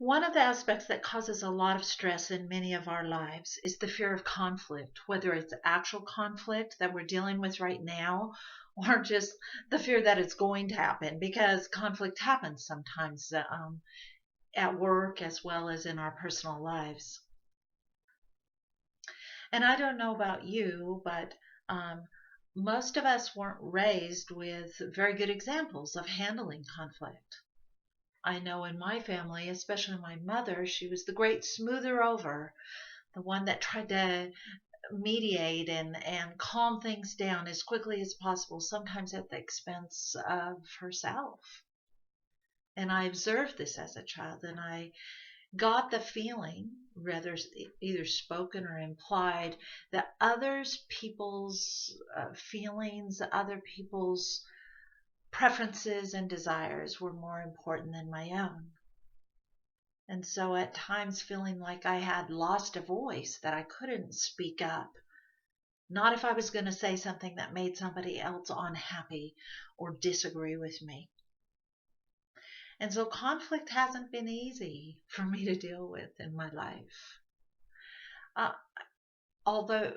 One of the aspects that causes a lot of stress in many of our lives is the fear of conflict, whether it's actual conflict that we're dealing with right now or just the fear that it's going to happen, because conflict happens sometimes at work as well as in our personal lives. And I don't know about you, but um, most of us weren't raised with very good examples of handling conflict. I know in my family, especially my mother, she was the great smoother over, the one that tried to mediate and calm things down as quickly as possible, sometimes at the expense of herself. And I observed this as a child, and I got the feeling, rather either spoken or implied, that others people's feelings, other people's preferences and desires were more important than my own. And so at times feeling like I had lost a voice, that I couldn't speak up, not if I was going to say something that made somebody else unhappy or disagree with me. And so conflict hasn't been easy for me to deal with in my life. Uh, although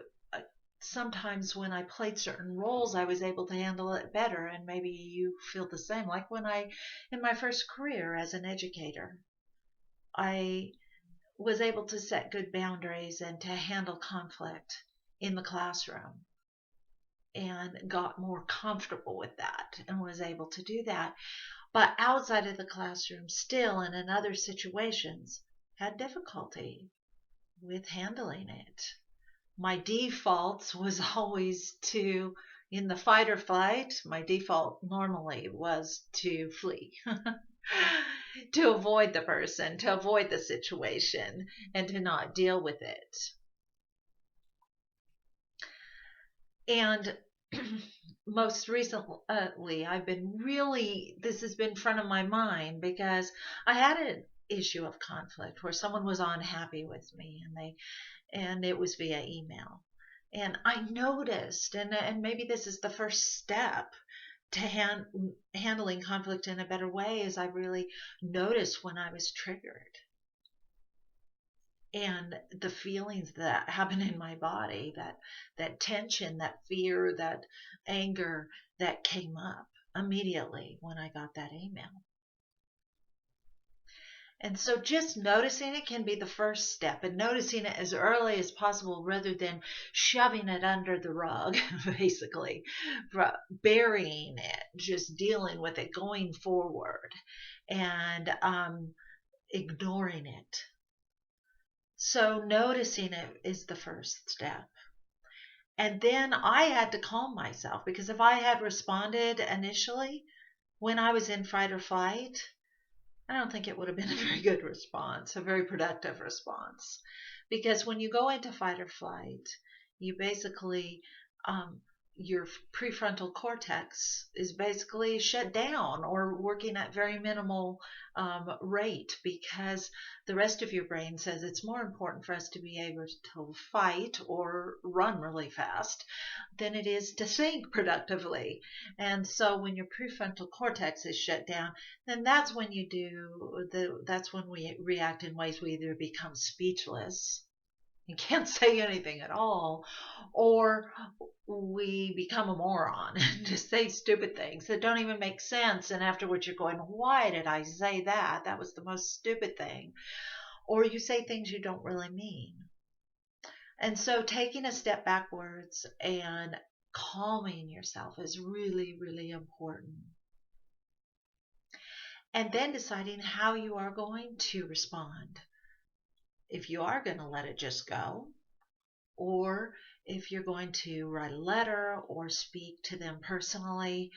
sometimes when I played certain roles, I was able to handle it better, and maybe you feel the same. Like when in my first career as an educator, I was able to set good boundaries and to handle conflict in the classroom and got more comfortable with that and was able to do that. But outside of the classroom, still and in other situations, had difficulty with handling it. My default was always to, in the fight or flight, my default normally was to flee, to avoid the person, to avoid the situation, and to not deal with it. And most recently, this has been front of my mind because I had an issue of conflict where someone was unhappy with me and it was via email. And I noticed, and maybe this is the first step to handling conflict in a better way, is I really noticed when I was triggered and the feelings that happen in my body, that tension, that fear, that anger that came up immediately when I got that email. And so just noticing it can be the first step, and noticing it as early as possible rather than shoving it under the rug, basically, burying it, just dealing with it, going forward, and ignoring it. So noticing it is the first step. And then I had to calm myself, because if I had responded initially when I was in fight or flight, I don't think it would have been a very good response, a very productive response. Because when you go into fight or flight, you basically, your prefrontal cortex is basically shut down or working at very minimal rate, because the rest of your brain says it's more important for us to be able to fight or run really fast than it is to think productively. And so when your prefrontal cortex is shut down, then that's when we react in ways we either become speechless and can't say anything at all, or we become a moron and just say stupid things that don't even make sense. And afterwards you're going, why did I say that? That was the most stupid thing. Or you say things you don't really mean. And so taking a step backwards and calming yourself is really, really important. And then deciding how you are going to respond. If you are going to let it just go, or if you're going to write a letter or speak to them personally,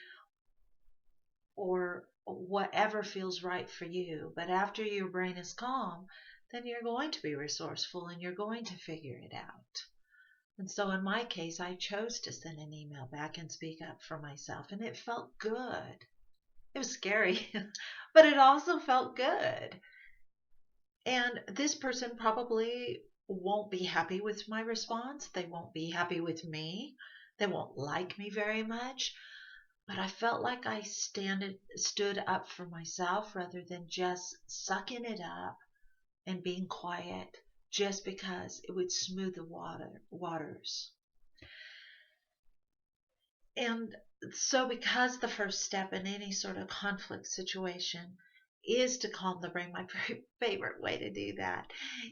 or whatever feels right for you. But after your brain is calm, then you're going to be resourceful and you're going to figure it out. And so in my case, I chose to send an email back and speak up for myself, and it felt good. It was scary, but it also felt good. And this person probably won't be happy with my response. They won't be happy with me. They won't like me very much. But I felt like I stood up for myself rather than just sucking it up and being quiet just because it would smooth the waters. And so because the first step in any sort of conflict situation is to calm the brain, my very favorite way to do that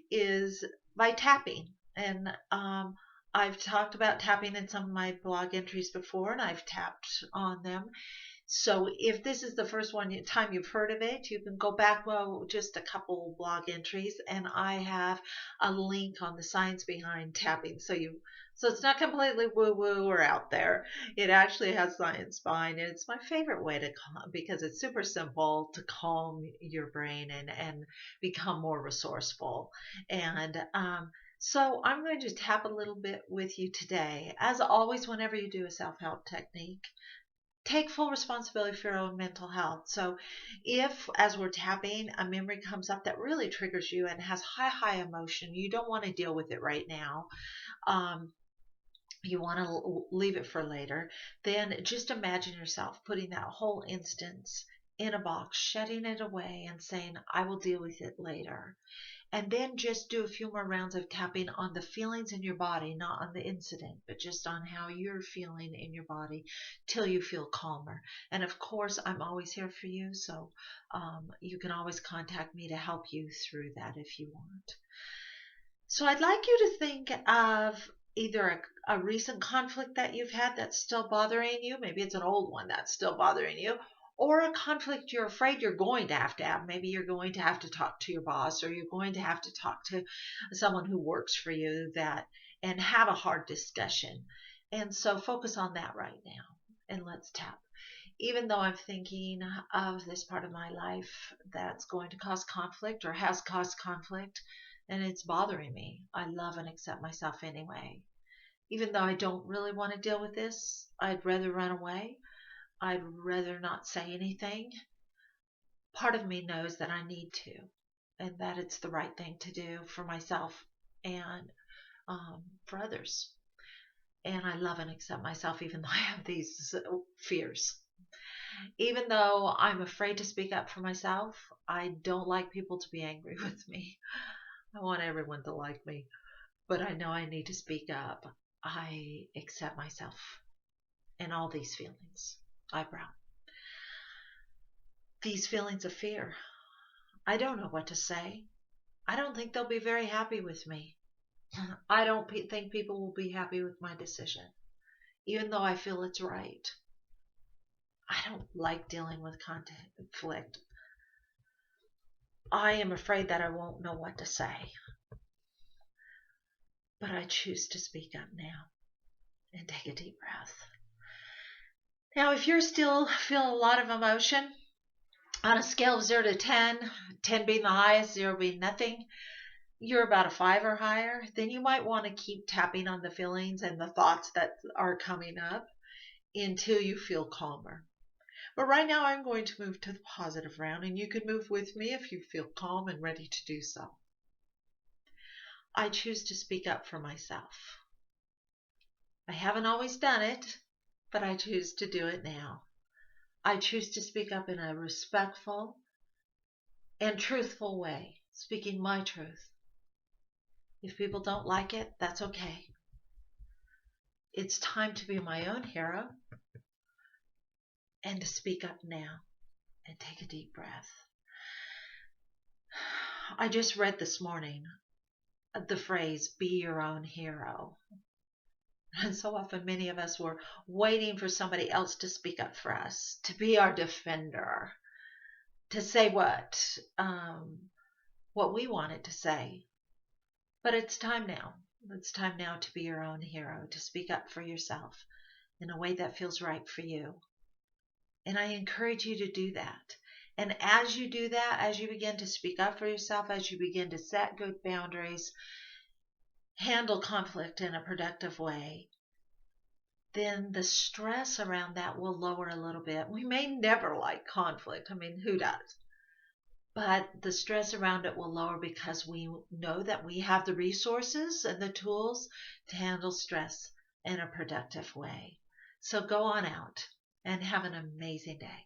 is by tapping. And I've talked about tapping in some of my blog entries before, and I've tapped on them. So if this is the first time you've heard of it, you can go back, well, just a couple blog entries, and I have a link on the science behind tapping. So it's not completely woo-woo or out there. It actually has science behind it. It's my favorite way to calm, because it's super simple to calm your brain and become more resourceful. And so I'm going to tap a little bit with you today. As always, whenever you do a self-help technique, take full responsibility for your own mental health. So if, as we're tapping, a memory comes up that really triggers you and has high emotion, you don't want to deal with it right now, you want to leave it for later, then just imagine yourself putting that whole instance in a box, shutting it away and saying, I will deal with it later. And then just do a few more rounds of tapping on the feelings in your body, not on the incident, but just on how you're feeling in your body till you feel calmer. And of course, I'm always here for you, so you can always contact me to help you through that if you want. So I'd like you to think of either a recent conflict that you've had that's still bothering you. Maybe it's an old one that's still bothering you, or a conflict you're afraid you're going to have. Maybe you're going to have to talk to your boss, or you're going to have to talk to someone who works for you and have a hard discussion. And so focus on that right now, and let's tap. Even though I'm thinking of this part of my life that's going to cause conflict or has caused conflict, and it's bothering me, I love and accept myself anyway. Even though I don't really want to deal with this, I'd rather run away. I'd rather not say anything. Part of me knows that I need to, and that it's the right thing to do for myself and for others. And I love and accept myself even though I have these fears. Even though I'm afraid to speak up for myself, I don't like people to be angry with me. I want everyone to like me, but I know I need to speak up. I accept myself and all these feelings. Eyebrow. These feelings of fear. I don't know what to say. I don't think they'll be very happy with me. I don't think people will be happy with my decision, even though I feel it's right. I don't like dealing with conflict. I am afraid that I won't know what to say. But I choose to speak up now and take a deep breath. Now, if you're still feeling a lot of emotion, on a scale of 0 to 10, 10 being the highest, 0 being nothing, you're about a 5 or higher, then you might want to keep tapping on the feelings and the thoughts that are coming up until you feel calmer. But right now I'm going to move to the positive round, and you can move with me if you feel calm and ready to do so. I choose to speak up for myself. I haven't always done it, but I choose to do it now. I choose to speak up in a respectful and truthful way, speaking my truth. If people don't like it, that's okay. It's time to be my own hero and to speak up now and take a deep breath. I just read this morning the phrase, be your own hero. And so often many of us were waiting for somebody else to speak up for us, to be our defender, to say what we wanted to say. But it's time now. It's time now to be your own hero, to speak up for yourself in a way that feels right for you. And I encourage you to do that. And as you do that, as you begin to speak up for yourself, as you begin to set good boundaries, handle conflict in a productive way, then the stress around that will lower a little bit. We may never like conflict. I mean, who does? But the stress around it will lower because we know that we have the resources and the tools to handle stress in a productive way. So go on out and have an amazing day.